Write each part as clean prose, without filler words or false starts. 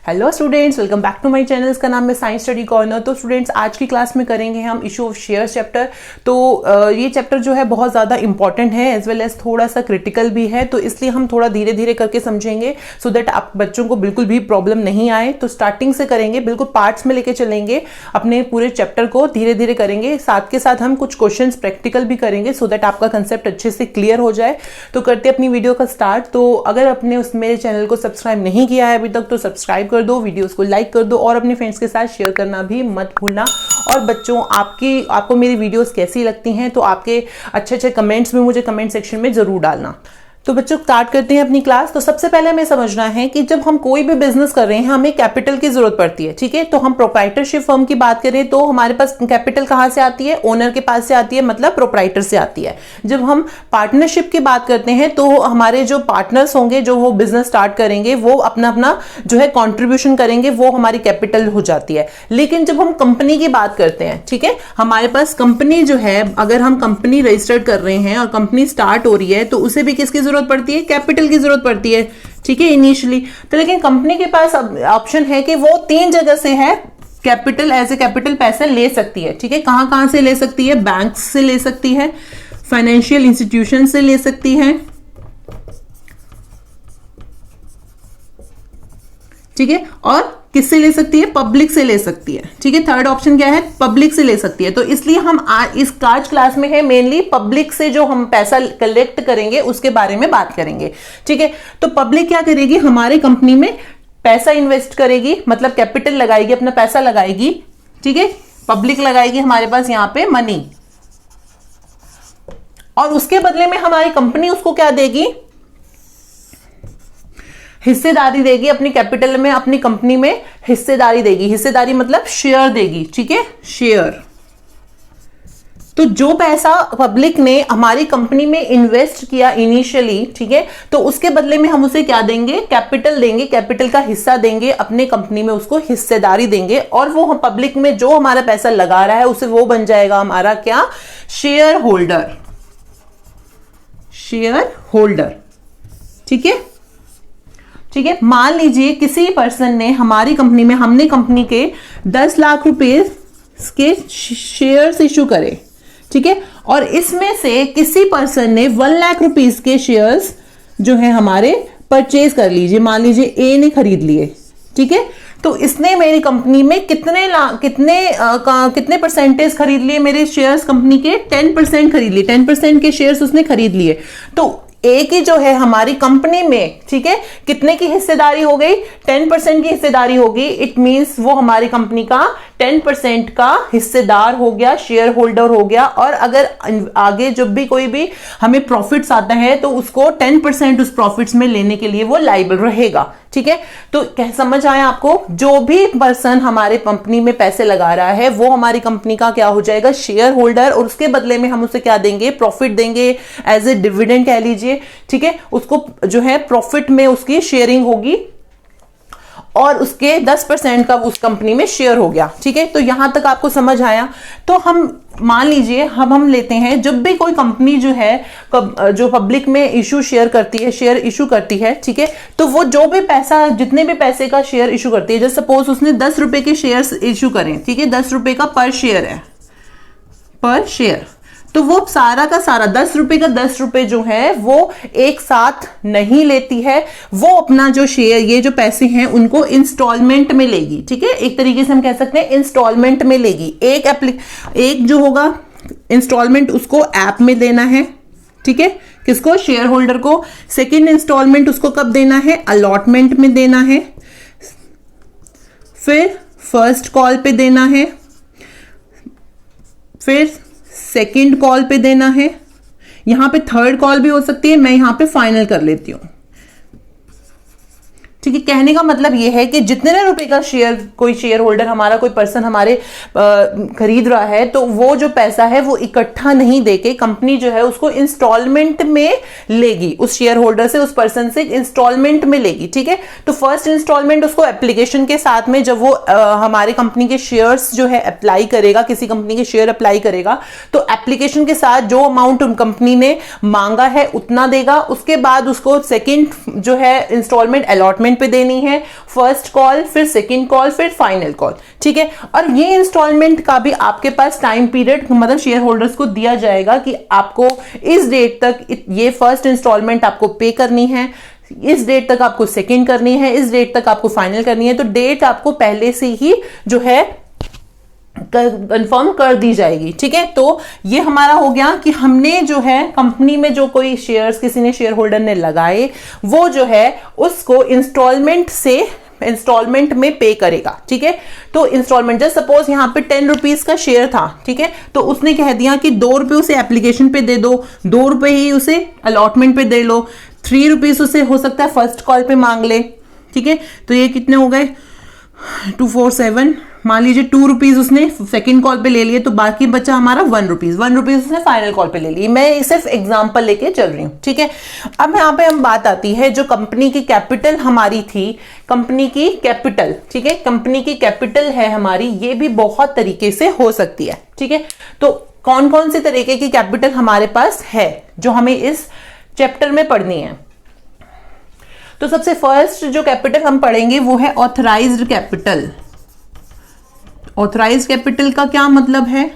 Hello students, welcome back to my channel. इसका नाम है साइंस स्टडी कॉर्नर। तो स्टूडेंट्स, आज की क्लास में करेंगे हम इशू ऑफ शेयर्स चैप्टर। तो ये चैप्टर जो है बहुत ज़्यादा इंपॉर्टेंट है एज वेल एज थोड़ा सा क्रिटिकल भी है, तो इसलिए हम थोड़ा धीरे धीरे करके समझेंगे सो दैट आप बच्चों को बिल्कुल भी प्रॉब्लम नहीं आए। तो स्टार्टिंग से करेंगे, बिल्कुल पार्ट्स में लेके चलेंगे, अपने पूरे चैप्टर को धीरे धीरे करेंगे। साथ के साथ हम कुछ क्वेश्चंस प्रैक्टिकल भी करेंगे सो दैट आपका कंसेप्ट अच्छे से क्लियर हो जाए। तो करते अपनी वीडियो का स्टार्ट। तो अगर आपने उस मेरे चैनल को सब्सक्राइब नहीं किया है अभी तक तो सब्सक्राइब कर दो, वीडियोस को लाइक कर दो और अपने फ्रेंड्स के साथ शेयर करना भी मत भूलना। और बच्चों, आपको मेरी वीडियोस कैसी लगती हैं तो आपके अच्छे अच्छे कमेंट्स में मुझे कमेंट सेक्शन में जरूर डालना। तो बच्चों, स्टार्ट करते हैं अपनी क्लास। तो सबसे पहले हमें समझना है कि जब हम कोई भी बिजनेस कर रहे हैं हमें कैपिटल की जरूरत पड़ती है, ठीक है। तो हम प्रोप्राइटरशिप फर्म की बात करें तो हमारे पास कैपिटल कहां से आती है? ओनर के पास से आती है, मतलब प्रोप्राइटर से आती है। जब हम पार्टनरशिप की बात करते हैं तो हमारे जो पार्टनर्स होंगे, जो वो बिजनेस स्टार्ट करेंगे, वो अपना अपना जो है कॉन्ट्रीब्यूशन करेंगे, वो हमारी कैपिटल हो जाती है। लेकिन जब हम कंपनी की बात करते हैं, ठीक है, हमारे पास कंपनी जो है, अगर हम कंपनी रजिस्टर्ड कर रहे हैं और कंपनी स्टार्ट हो रही है तो उसे भी किसकी जरूरत पड़ती है? कैपिटल की जरूरत पड़ती है, ठीक है, इनिशियली। तो लेकिन कंपनी के पास ऑप्शन है कि वो 3 जगह से है कैपिटल, एज ए कैपिटल पैसे ले सकती है, ठीक है। कहां कहां से ले सकती है? बैंक से ले सकती है, फाइनेंशियल इंस्टीट्यूशन से ले सकती है, ठीक है, और किससे ले सकती है? पब्लिक से ले सकती है, ठीक है। थर्ड ऑप्शन क्या है? पब्लिक से ले सकती है। तो इसलिए हम इस आज क्लास में है मेनली पब्लिक से जो हम पैसा कलेक्ट करेंगे उसके बारे में बात करेंगे, ठीक है। तो पब्लिक क्या करेगी? हमारे कंपनी में पैसा इन्वेस्ट करेगी, मतलब कैपिटल लगाएगी, अपना पैसा लगाएगी, ठीक है। पब्लिक लगाएगी हमारे पास यहां पे मनी, और उसके बदले में हमारी कंपनी उसको क्या देगी? हिस्सेदारी देगी अपनी कैपिटल में, अपनी कंपनी में हिस्सेदारी देगी। हिस्सेदारी मतलब शेयर देगी, ठीक है, शेयर। तो जो पैसा पब्लिक ने हमारी कंपनी में इन्वेस्ट किया इनिशियली, ठीक है, तो उसके बदले में हम उसे क्या देंगे? कैपिटल देंगे, कैपिटल का हिस्सा देंगे, अपने कंपनी में उसको हिस्सेदारी देंगे, और वो पब्लिक में जो हमारा पैसा लगा रहा है उसे वो बन जाएगा हमारा क्या? शेयर होल्डर, शेयर होल्डर, ठीक है, ठीक है। मान लीजिए किसी पर्सन ने हमारी कंपनी में, हमने कंपनी के 10 लाख रुपए के शेयर्स इशू करे, ठीक है, और इसमें से किसी पर्सन ने 1 लाख रुपीस के शेयर्स जो है हमारे परचेज कर लीजिए। मान लीजिए ए ने खरीद लिए, ठीक है। तो इसने मेरी कंपनी में कितने परसेंटेज खरीद लिए? मेरे शेयर्स कंपनी के 10% खरीद लिए, 10% के शेयर्स उसने खरीद लिए। तो ए की जो है हमारी कंपनी में, ठीक है, कितने की हिस्सेदारी हो गई? 10% की हिस्सेदारी होगी। इट मींस वो हमारी कंपनी का 10% का हिस्सेदार हो गया, शेयर होल्डर हो गया। और अगर आगे जब भी कोई भी हमें प्रॉफिट्स आता है तो उसको 10% उस प्रॉफिट्स में लेने के लिए वो लायबल रहेगा, ठीक है। तो क्या समझ आया आपको? जो भी पर्सन हमारे कंपनी में पैसे लगा रहा है वो हमारी कंपनी का क्या हो जाएगा? Share holder. और उसके बदले में हम उसे क्या देंगे? प्रॉफिट देंगे, एज ए डिविडेंड कह लीजिए, ठीक है। उसको जो है प्रॉफिट में उसकी शेयरिंग होगी और उसके 10% का उस कंपनी में शेयर हो गया, ठीक है। तो यहां तक आपको समझ आया। तो हम मान लीजिए हम लेते हैं, जब भी कोई कंपनी जो है जो पब्लिक में इशू शेयर करती है, शेयर इशू करती है, ठीक है, तो वो जो भी पैसा, जितने भी पैसे का शेयर इशू करती है, जैसे सपोज उसने 10 रुपए के शेयर इशू करें, ठीक है, 10 रुपए का पर शेयर है, पर शेयर। तो वो सारा का सारा 10 रुपए का 10 रुपए जो है वो एक साथ नहीं लेती है, वो अपना जो शेयर, ये जो पैसे हैं उनको इंस्टॉलमेंट में लेगी, ठीक है। एक तरीके से हम कह सकते हैं इंस्टॉलमेंट में लेगी। एक जो होगा इंस्टॉलमेंट उसको ऐप में देना है, ठीक है, किसको? शेयर होल्डर को। सेकेंड इंस्टॉलमेंट उसको कब देना है? अलॉटमेंट में देना है। फिर फर्स्ट कॉल पे देना है, फिर सेकेंड कॉल पे देना है, यहां पे थर्ड कॉल भी हो सकती है, मैं यहां पे फाइनल कर लेती हूं, ठीक है। कहने का मतलब यह है कि जितने रुपए का शेयर कोई शेयर होल्डर हमारा, कोई पर्सन हमारे खरीद रहा है, तो वो जो पैसा है वो इकट्ठा नहीं देके कंपनी जो है उसको इंस्टॉलमेंट में लेगी, उस शेयर होल्डर से, उस पर्सन से इंस्टॉलमेंट में लेगी, ठीक है। तो फर्स्ट इंस्टॉलमेंट उसको एप्लीकेशन के साथ में, जब वो हमारी कंपनी के शेयर्स जो है अप्लाई करेगा, किसी कंपनी के शेयर अप्लाई करेगा, तो एप्लीकेशन के साथ जो अमाउंट कंपनी ने मांगा है उतना देगा। उसके बाद उसको सेकेंड जो है इंस्टॉलमेंट अलॉटमेंट इंस्टॉलमेंट पे देनी है, फर्स्ट कॉल, फिर सेकंड कॉल, फिर फाइनल कॉल, ठीक है। और ये इंस्टॉलमेंट का भी आपके पास टाइम पीरियड मतलब शेयर होल्डर्स को दिया जाएगा कि आपको इस डेट तक ये फर्स्ट इंस्टॉलमेंट आपको पे करनी है, इस डेट तक आपको सेकंड करनी है, इस डेट तक आपको फाइनल करनी है। तो डेट आपको पहले से ही जो है कंफर्म कर दी जाएगी, ठीक है। तो ये हमारा हो गया कि हमने जो है कंपनी में जो कोई शेयर्स किसी ने शेयर होल्डर ने लगाए वो जो है उसको इंस्टॉलमेंट में पे करेगा, ठीक है। तो इंस्टॉलमेंट जैसे सपोज यहां पे 10 रुपीज का शेयर था, ठीक है, तो उसने कह दिया कि 2 रुपए उसे एप्लीकेशन पे दे दो, 2 रुपए ही उसे अलॉटमेंट पे दे लो, 3 रुपीज उसे हो सकता है फर्स्ट कॉल पे मांग ले, ठीक है। तो ये कितने हो गए 247, मान लीजिए 2 रुपीज उसने सेकंड कॉल पे ले लिए, तो बाकी बचा हमारा 1 रुपीज, 1 रुपीज उसने फाइनल कॉल पे ले लिए। मैं सिर्फ एग्जांपल लेके चल रही हूं, ठीक है। अब यहाँ पे हम बात आती है जो कंपनी की कैपिटल हमारी थी, कंपनी की कैपिटल, ठीक है, कंपनी की कैपिटल है हमारी, ये भी बहुत तरीके से हो सकती है, ठीक है। तो कौन कौन से तरीके की कैपिटल हमारे पास है जो हमें इस चैप्टर में पढ़नी है। तो सबसे फर्स्ट जो कैपिटल हम पढ़ेंगे वो है ऑथराइज्ड कैपिटल। ऑथराइज्ड कैपिटल का क्या मतलब है,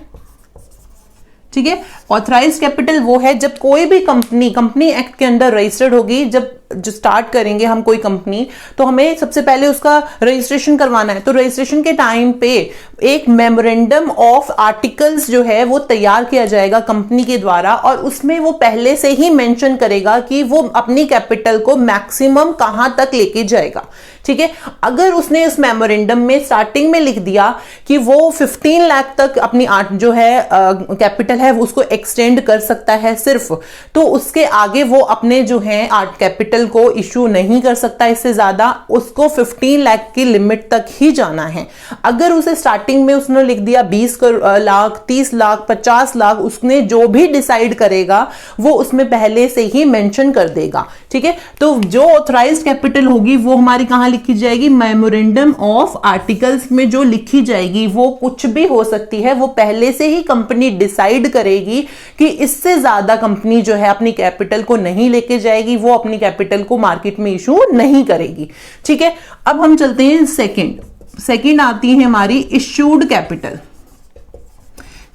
ठीक है। ऑथराइज्ड कैपिटल वो है जब कोई भी कंपनी एक्ट के अंदर रजिस्टर्ड होगी, जब जो स्टार्ट करेंगे हम कोई कंपनी, तो हमें सबसे पहले उसका रजिस्ट्रेशन करवाना है। तो रजिस्ट्रेशन के टाइम पे एक मेमोरेंडम ऑफ आर्टिकल्स जो है वो तैयार किया जाएगा कंपनी के द्वारा, और उसमें वो पहले से ही मेंशन करेगा कि वो अपनी कैपिटल को मैक्सिमम कहां तक लेके जाएगा, ठीक है। अगर उसने उस मेमोरेंडम में स्टार्टिंग में लिख दिया कि वो 15 लाख तक अपनी जो है कैपिटल है उसको एक्सटेंड कर सकता है सिर्फ, तो उसके आगे वो अपने जो है कैपिटल को इशू नहीं कर सकता, इससे ज्यादा उसको 15 लाख की लिमिट तक ही जाना है। अगर उसे स्टार्टिंग में उसने लिख दिया 20 लाख, 30 लाख, 50 लाख, उसने जो भी डिसाइड करेगा वो उसमें पहले से ही मेंशन कर देगा, ठीक है। तो जो ऑथराइज्ड कैपिटल होगी वो हमारी कहां लिखी जाएगी, मेमोरेंडम ऑफ आर्टिकल्स में जो लिखी जाएगी वो कुछ भी हो सकती है, वो पहले से ही कंपनी डिसाइड करेगी कि इससे ज्यादा कंपनी जो है अपनी कैपिटल को नहीं लेके जाएगी, वो अपनी कैपिटल को मार्केट में इशू नहीं करेगी, ठीक है। अब हम चलते हैं सेकंड आती है हमारी इश्यूड कैपिटल,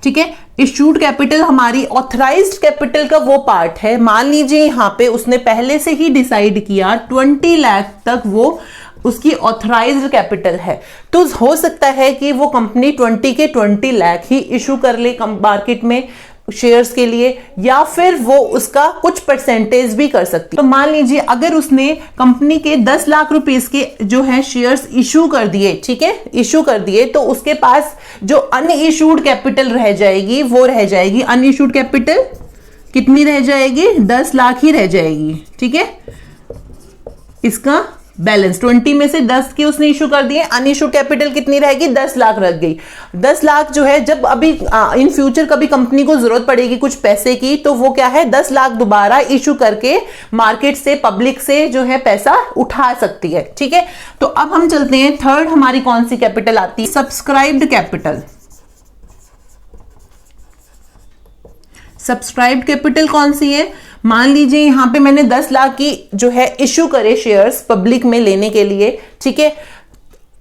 ठीक है। इश्यूड कैपिटल हमारी ऑथराइज्ड कैपिटल का वो पार्ट है, मान लीजिए यहां पे उसने पहले से ही डिसाइड किया 20 लाख तक वो उसकी ऑथराइज्ड कैपिटल है, तो हो सकता है कि वो कंपनी 20 के 20 लाख ही इशू कर ले मार्केट में शेयर्स के लिए, या फिर वो उसका कुछ परसेंटेज भी कर सकती है। तो मान लीजिए अगर उसने कंपनी के 10 लाख रुपीस के जो है शेयर्स इशू कर दिए, ठीक है, इशू कर दिए, तो उसके पास जो अनइशूड कैपिटल रह जाएगी वो रह जाएगी, अनइशूड कैपिटल कितनी रह जाएगी, 10 लाख ही रह जाएगी, ठीक है। इसका बैलेंस 20 में से 10 की उसने इशू कर दिए, अनइशूड कैपिटल कितनी रहेगी, 10 लाख रह गई। 10 लाख जो है जब अभी इन फ्यूचर कभी कंपनी को जरूरत पड़ेगी कुछ पैसे की, तो वो क्या है 10 लाख दोबारा इशू करके मार्केट से, पब्लिक से जो है पैसा उठा सकती है, ठीक है। तो अब हम चलते हैं थर्ड हमारी कौन सी कैपिटल आती है, सब्सक्राइब्ड कैपिटल। सब्सक्राइब्ड कैपिटल कौन सी है, मान लीजिए यहां पे मैंने 10 लाख की जो है इशू करे शेयर्स पब्लिक में लेने के लिए, ठीक है।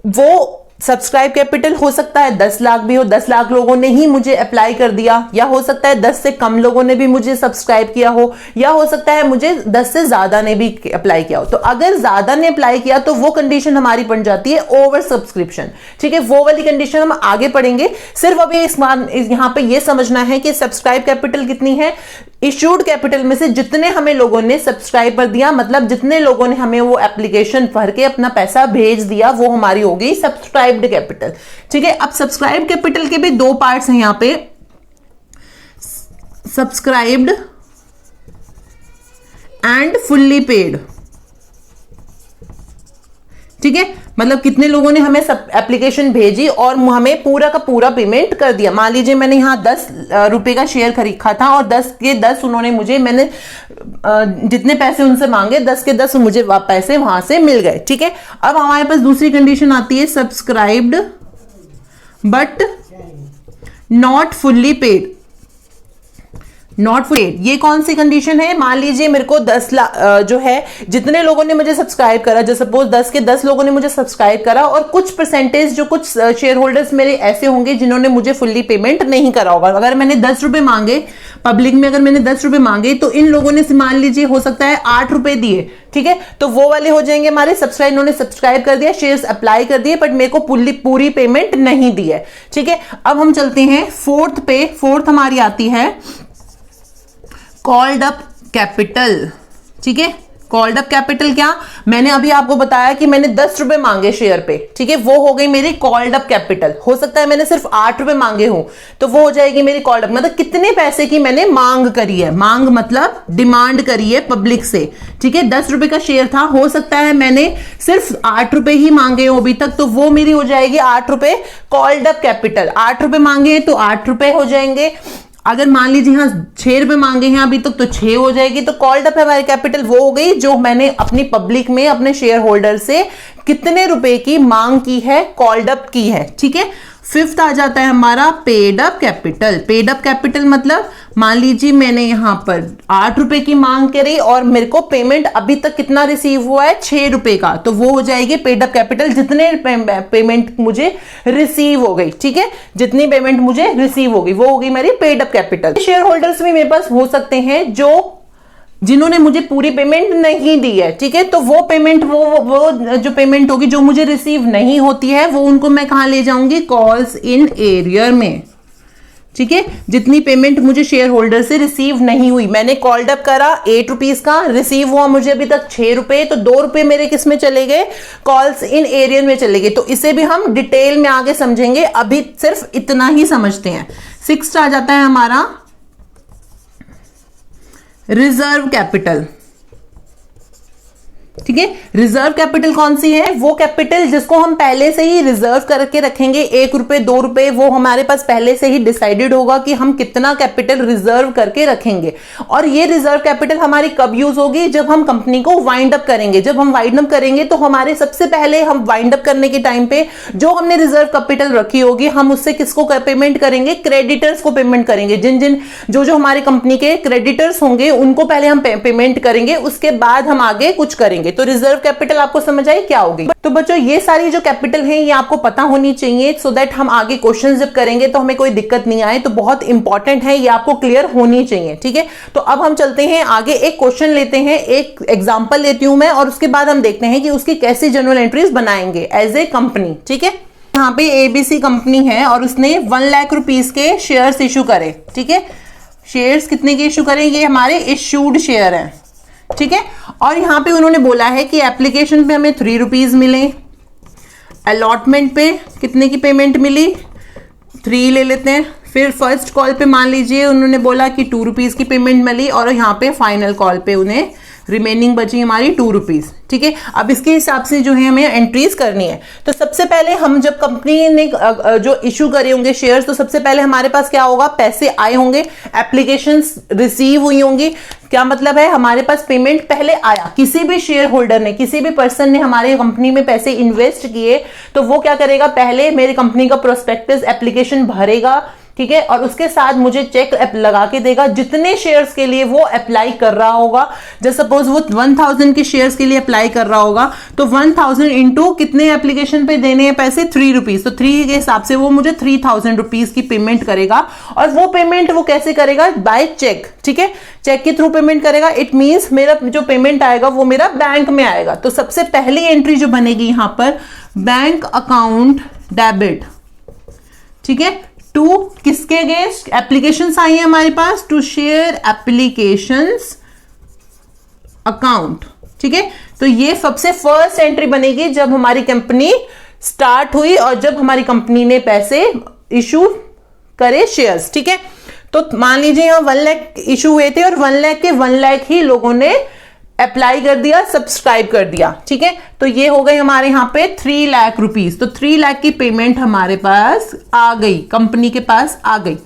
वो सब्सक्राइब कैपिटल हो सकता है 10 लाख भी हो, 10 लाख लोगों ने ही मुझे अप्लाई कर दिया, या हो सकता है 10 से कम लोगों ने भी मुझे सब्सक्राइब किया हो, या हो सकता है मुझे 10 से ज्यादा ने भी अप्लाई किया हो। तो अगर ज्यादा ने अप्लाई किया तो वो कंडीशन हमारी बन जाती है ओवर सब्सक्रिप्शन, ठीक है। वो वाली कंडीशन हम आगे पढ़ेंगे, सिर्फ अभी इस बार यहां पे ये समझना है कि सब्सक्राइब कैपिटल कितनी है, इश्यूड कैपिटल में से जितने हमें लोगों ने सब्सक्राइब कर दिया, मतलब जितने लोगों ने हमें वो एप्लीकेशन भर के अपना पैसा भेज दिया, वो हमारी हो गई सब्सक्राइब्ड कैपिटल, ठीक है। अब सब्सक्राइब कैपिटल के भी दो पार्ट्स हैं यहां पे, सब्सक्राइब्ड एंड फुल्ली पेड, ठीक है। मतलब कितने लोगों ने हमें सब एप्लीकेशन भेजी और हमें पूरा का पूरा पेमेंट कर दिया। मान लीजिए मैंने यहां 10 रुपए का शेयर खरीदा था और 10 के 10 उन्होंने मुझे, मैंने जितने पैसे उनसे मांगे 10 के 10 मुझे पैसे वहां से मिल गए, ठीक है। अब हमारे पास दूसरी कंडीशन आती है subscribed but not fully paid. Not full. ये कौन सी कंडीशन है? मान लीजिए मेरे को 10 लाख जो है, जितने लोगों ने मुझे सब्सक्राइब करा, जो सपोज 10 के 10 लोगों ने मुझे सब्सक्राइब करा, और कुछ परसेंटेज जो कुछ शेयर होल्डर्स मेरे ऐसे होंगे जिन्होंने मुझे फुल्ली पेमेंट नहीं करा होगा। अगर मैंने 10 रुपए मांगे पब्लिक में, अगर मैंने 10 रुपए मांगे तो इन लोगों ने मान लीजिए हो सकता है 8 रुपए दिए, ठीक है, तो वो वाले हो जाएंगे हमारे सब्सक्राइब, इन्होंने सब्सक्राइब कर दिया, शेयर्स अप्लाई कर दिए, बट मेरे को पूरी पेमेंट नहीं दी है, ठीक है। अब हम चलते हैं फोर्थ पे। फोर्थ हमारी आती है कॉल्ड अप कैपिटल, ठीक है। कॉल्ड अप कैपिटल क्या? मैंने अभी आपको बताया कि मैंने 10 रुपए मांगे शेयर पे, ठीक है, वो हो गई मेरी कॉल्ड अप कैपिटल। हो सकता है मैंने सिर्फ 8 रुपए मांगे हूं, तो वो हो जाएगी मेरी कॉल्ड अप, मतलब कितने पैसे की मैंने मांग करी है। मांग मतलब डिमांड करी है पब्लिक से, ठीक है। 10 रुपए का शेयर था, हो सकता है मैंने सिर्फ 8 रुपए ही मांगे हो अभी तक, तो वो मेरी हो जाएगी 8 रुपए कॉल्ड अप कैपिटल। 8 रुपए मांगे हैं तो 8 रुपए हो जाएंगे। अगर मान लीजिए हाँ 6 रुपए मांगे हैं अभी तक, तो 6 हो जाएगी। तो कॉल्ड अप है हमारी कैपिटल, वो हो गई जो मैंने अपनी पब्लिक में अपने शेयर होल्डर से कितने रुपए की मांग की है, कॉल्ड अप की है, ठीक है। फिफ्थ आ जाता है हमारा paid up capital. Paid up capital मतलब मान लीजिए मैंने यहां पर 8 रुपए की मांग करी और मेरे को पेमेंट अभी तक कितना रिसीव हुआ है, 6 रुपए का, तो वो हो जाएगी पेड अप कैपिटल, जितने पेमेंट मुझे रिसीव हो गई, ठीक है, जितनी पेमेंट मुझे रिसीव हो गई वो हो गई मेरी paid up capital. Share holders भी मेरे पास हो सकते हैं जिन्होंने मुझे पूरी पेमेंट नहीं दी है, ठीक है, तो वो पेमेंट वो जो पेमेंट होगी जो मुझे रिसीव नहीं होती है, वो उनको मैं कहां ले जाऊंगी, कॉल्स इन एरियर में, ठीक है। जितनी पेमेंट मुझे शेयर होल्डर से रिसीव नहीं हुई, मैंने कॉल्ड अप करा 8 रुपीज का, रिसीव हुआ मुझे अभी तक 6 रुपए, तो 2 रुपए मेरे किस में चले गए, कॉल्स इन एरियर में चले गए। तो इसे भी हम डिटेल में आगे समझेंगे, अभी सिर्फ इतना ही समझते हैं। 6 आ जाता है हमारा रिजर्व कैपिटल, ठीक है। रिजर्व कैपिटल कौन सी है? वो कैपिटल जिसको हम पहले से ही रिजर्व करके रखेंगे, 1 रुपए 2 रुपए, वो हमारे पास पहले से ही डिसाइडेड होगा कि हम कितना कैपिटल रिजर्व करके रखेंगे। और ये रिजर्व कैपिटल हमारी कब यूज होगी? जब हम कंपनी को वाइंड अप करेंगे। जब हम वाइंड अप करेंगे तो हमारे सबसे पहले हम वाइंड अप करने के टाइम पे जो हमने रिजर्व कैपिटल रखी होगी, हम उससे किसको पेमेंट करेंगे? क्रेडिटर्स को पेमेंट करेंगे। जो हमारी कंपनी के क्रेडिटर्स होंगे उनको पहले हम पेमेंट करेंगे, उसके बाद हम आगे कुछ करेंगे। तो रिजर्व कैपिटल आपको समझ आई क्या होगी? तो बच्चों ये सारी जो कैपिटल है ये आपको पता होनी चाहिए, सो दैट हम आगे क्वेश्चन जब करेंगे तो हमें कोई दिक्कत नहीं आए। तो बहुत इंपॉर्टेंट है, ये आपको क्लियर होनी चाहिए, ठीक है। तो अब हम चलते हैं आगे, एक क्वेश्चन लेते हैं, एक एग्जांपल लेती हूं मैं, और उसके बाद हम देखते हैं कि उसकी कैसी जर्नल एंट्रीज बनाएंगे एज ए कंपनी, ठीक है। यहाँ पे एबीसी कंपनी है और उसने 1 लाख रुपीज के शेयर्स इशू करे, ठीक है। शेयर्स कितने के इशू करें? ये हमारे इशूड शेयर हैं, ठीक है। और यहां पे उन्होंने बोला है कि एप्लीकेशन पे हमें 3 रुपीज मिले, अलॉटमेंट पे कितने की पेमेंट मिली, 3 ले लेते हैं। फिर फर्स्ट कॉल पे मान लीजिए उन्होंने बोला कि 2 रुपीज की पेमेंट मिली, और यहाँ पे फाइनल कॉल पे उन्हें रिमेनिंग बची हमारी 2 रुपीज, ठीक है। अब इसके हिसाब से जो है हमें एंट्रीज करनी है। तो सबसे पहले हम जब कंपनी ने जो इशू करे होंगे शेयर्स, तो सबसे पहले हमारे पास क्या होगा, पैसे आए होंगे, एप्लीकेशंस रिसीव हुई होंगी। क्या मतलब है? हमारे पास पेमेंट पहले आया, किसी भी शेयर होल्डर ने, किसी भी पर्सन ने हमारी कंपनी में पैसे इन्वेस्ट किए, तो वो क्या करेगा, पहले मेरी कंपनी का प्रोस्पेक्टस एप्लीकेशन भरेगा, ठीक है, और उसके साथ मुझे चेक लगा के देगा जितने शेयर्स के लिए वो अप्लाई कर रहा होगा। जैसे सपोज वो 1000 के शेयर्स के लिए अप्लाई कर रहा होगा, तो 1000 इंटू कितने एप्लीकेशन पे देने हैं पैसे, 3 रुपीज, तो 3 के हिसाब से वो मुझे 3000 रुपीज की पेमेंट करेगा। और वो पेमेंट वो कैसे करेगा? बाय चेक, ठीक है, चेक के थ्रू पेमेंट करेगा। इट मींस मेरा जो पेमेंट आएगा वो मेरा बैंक में आएगा। तो सबसे पहली एंट्री जो बनेगी यहां पर, बैंक अकाउंट डेबिट, ठीक है, टू किसके अगेंस्ट? एप्लीकेशंस आई है हमारे पास, टू शेयर एप्लीकेशंस अकाउंट, ठीक है। तो ये सबसे फर्स्ट एंट्री बनेगी जब हमारी कंपनी स्टार्ट हुई और जब हमारी कंपनी ने पैसे इशू करे शेयर्स, ठीक है। तो मान लीजिए यहां 1 लाख इशू हुए थे और 1 लाख के 1 लाख ही लोगों ने अप्लाई कर दिया, सब्सक्राइब कर दिया, ठीक है। तो ये हो गए हमारे यहाँ पे 3 लाख रुपीज। तो 3 लाख की पेमेंट हमारे पास आ गई, कंपनी के पास आ गई,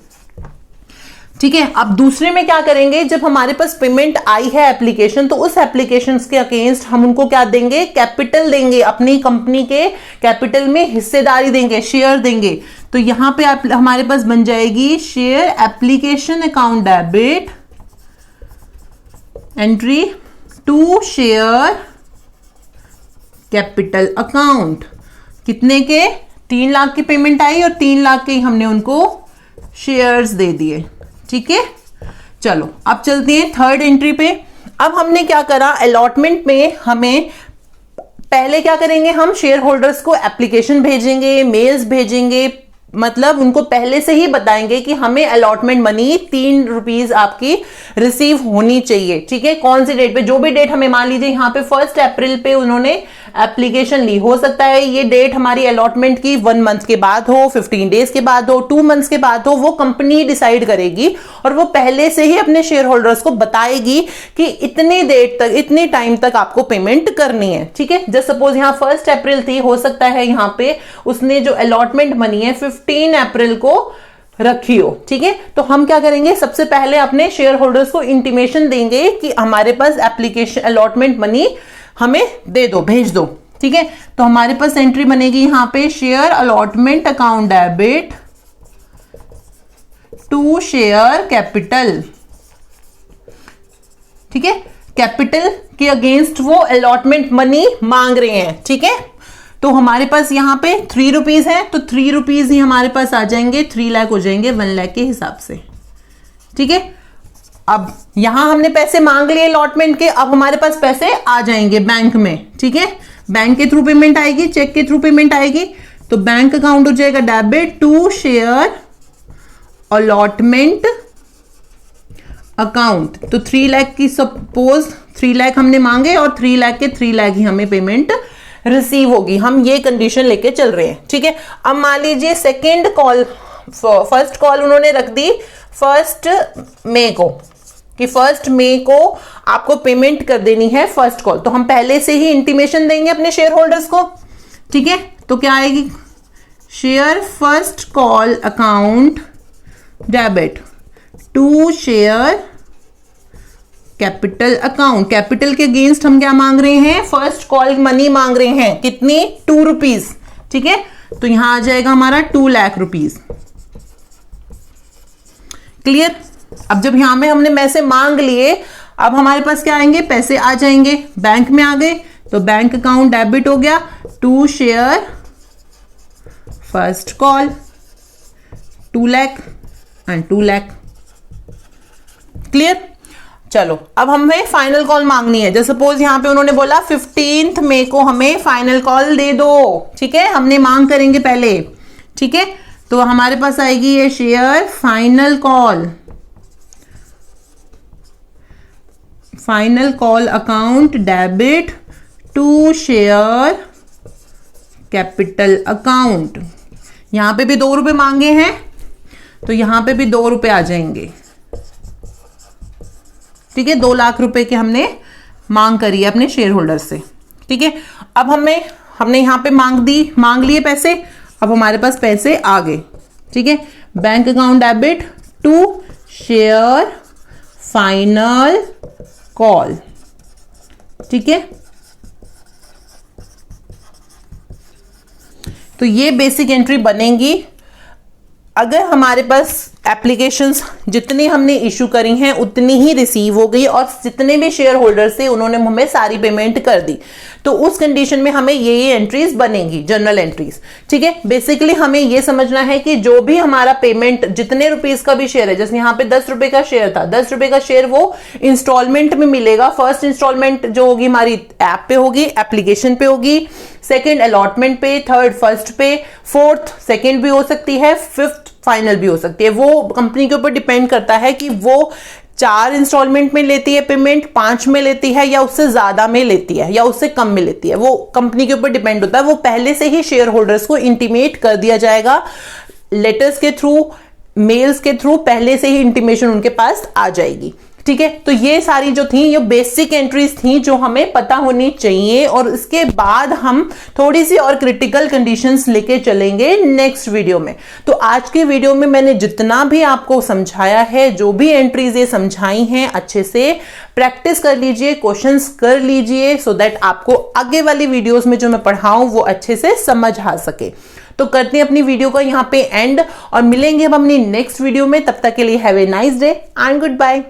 ठीक है। अब दूसरे में क्या करेंगे, जब हमारे पास पेमेंट आई है एप्लीकेशन, तो उस एप्लीकेशन के अगेंस्ट हम उनको क्या देंगे, कैपिटल देंगे, अपनी कंपनी के कैपिटल में हिस्सेदारी देंगे, शेयर देंगे। तो यहां पे हमारे पास बन जाएगी share application account debit entry to share capital account, कितने के 3 लाख की पेमेंट आई और 3 लाख के हमने उनको शेयर्स दे दिए। ठीक है, चलो अब चलते हैं थर्ड एंट्री पे। अब हमने क्या करा, अलॉटमेंट में हमें पहले क्या करेंगे, हम शेयर होल्डर्स को एप्लीकेशन भेजेंगे, मेल्स भेजेंगे, मतलब उनको पहले से ही बताएंगे कि हमें अलॉटमेंट मनी 3 रुपीज आपकी रिसीव होनी चाहिए। ठीक है, कौन सी डेट पे, जो भी डेट हमें, मान लीजिए यहाँ पे 1 अप्रैल पे उन्होंने एप्लीकेशन ली, हो सकता है ये डेट हमारी अलॉटमेंट की 1 मंथ के बाद हो, 15 डेज के बाद हो, 2 मंथ्स के बाद हो, वो कंपनी डिसाइड करेगी और वो पहले से ही अपने शेयर होल्डर्स को बताएगी कि इतनी डेट तक, इतने टाइम तक आपको पेमेंट करनी है। ठीक है, जस्ट सपोज यहाँ 1 अप्रैल थी, हो सकता है यहाँ पे उसने जो अलॉटमेंट मनी है 15 अप्रैल को रखी हो। ठीक है, तो हम क्या करेंगे, सबसे पहले अपने शेयर होल्डर्स को इंटीमेशन देंगे कि हमारे पास एप्लीकेशन अलॉटमेंट मनी हमें दे दो, भेज दो। ठीक है, तो हमारे पास एंट्री बनेगी यहां पे share allotment account debit to share capital. ठीक है, कैपिटल के अगेंस्ट वो अलॉटमेंट मनी मांग रहे हैं। ठीक है, तो हमारे पास यहाँ पे 3 रुपीज है, तो 3 रुपीज ही हमारे पास आ जाएंगे, 3 लाख हो जाएंगे 1 लाख के हिसाब से। ठीक है, अब यहां हमने पैसे मांग लिए अलॉटमेंट के, अब हमारे पास पैसे आ जाएंगे बैंक में। ठीक है, बैंक के थ्रू पेमेंट आएगी, चेक के थ्रू पेमेंट आएगी, तो बैंक अकाउंट हो जाएगा debit to share allotment account. तो 3 लाख की, सपोज 3 लाख हमने मांगे और 3 लाख के 3 लाख ही हमें पेमेंट रिसीव होगी, हम ये कंडीशन लेके चल रहे हैं। ठीक है, अब मान लीजिए सेकेंड कॉल, फर्स्ट कॉल उन्होंने रख दी 1 मई को कि 1 मई को आपको पेमेंट कर देनी है फर्स्ट कॉल, तो हम पहले से ही इंटीमेशन देंगे अपने शेयर होल्डर्स को। ठीक है, तो क्या आएगी, share first call account debit to share capital account. Capital के अगेंस्ट हम क्या मांग रहे हैं, फर्स्ट कॉल मनी मांग रहे हैं, कितनी, 2 रुपीज। ठीक है, तो यहां आ जाएगा हमारा 2 लाख रुपीज। क्लियर, अब जब यहां में हमने पैसे मांग लिए, अब हमारे पास क्या आएंगे, पैसे आ जाएंगे, बैंक में आ गए, तो बैंक अकाउंट डेबिट हो गया to share first call 2 lakh and 2 lakh. Clear, चलो अब हमें फाइनल कॉल मांगनी है। जैसे सपोज यहां पे उन्होंने बोला 15 मई को हमें फाइनल कॉल दे दो। ठीक है, हमने मांग करेंगे पहले। ठीक है, तो हमारे पास आएगी ये share final call, final call account debit to share capital account. यहां पे भी 2 रुपए मांगे हैं, तो यहां पे भी 2 रुपए आ जाएंगे। ठीक है, 2 लाख रुपए के हमने मांग करी है अपने शेयर होल्डर से। ठीक है, अब हमने यहां पे मांग लिए पैसे, अब हमारे पास पैसे आ गए। ठीक है, bank account debit to share final call. ठीक है, तो ये बेसिक एंट्री बनेगी। अगर हमारे पास एप्लीकेशंस जितनी हमने इशू करी हैं उतनी ही रिसीव हो गई और जितने भी शेयर होल्डर्स थे उन्होंने हमें सारी पेमेंट कर दी, तो उस कंडीशन में हमें ये एंट्रीज बनेंगी, जनरल एंट्रीज। ठीक है, बेसिकली हमें ये समझना है कि जो भी हमारा पेमेंट, जितने रुपीस का भी शेयर है, जैसे यहाँ पे 10 रुपए का शेयर था, 10 रुपए का शेयर वो इंस्टॉलमेंट में मिलेगा। फर्स्ट इंस्टॉलमेंट जो होगी हमारी ऐप पे होगी, एप्लीकेशन पे होगी, सेकेंड अलॉटमेंट पे, थर्ड फर्स्ट पे, फोर्थ सेकेंड भी हो सकती है, फिफ्थ फाइनल भी हो सकती है। वो कंपनी के ऊपर डिपेंड करता है कि वो 4 इंस्टॉलमेंट में लेती है पेमेंट, 5 में लेती है या उससे ज्यादा में लेती है या उससे कम में लेती है, वो कंपनी के ऊपर डिपेंड होता है। वो पहले से ही शेयर होल्डर्स को इंटीमेट कर दिया जाएगा, लेटर्स के थ्रू, मेल्स के थ्रू पहले से ही इंटीमेशन उनके पास आ जाएगी। ठीक है, तो ये सारी जो थी ये बेसिक एंट्रीज थी जो हमें पता होनी चाहिए, और इसके बाद हम थोड़ी सी और क्रिटिकल कंडीशंस लेके चलेंगे नेक्स्ट वीडियो में। तो आज के वीडियो में मैंने जितना भी आपको समझाया है, जो भी एंट्रीज ये समझाई हैं, अच्छे से प्रैक्टिस कर लीजिए, क्वेश्चंस कर लीजिए, सो दैट आपको आगे वाली वीडियोस में जो मैं पढ़ाऊं वो अच्छे से समझ आ सके। तो करते हैं अपनी वीडियो को यहाँ पे एंड और मिलेंगे हम अपनी नेक्स्ट वीडियो में। तब तक के लिए have a nice day and good bye.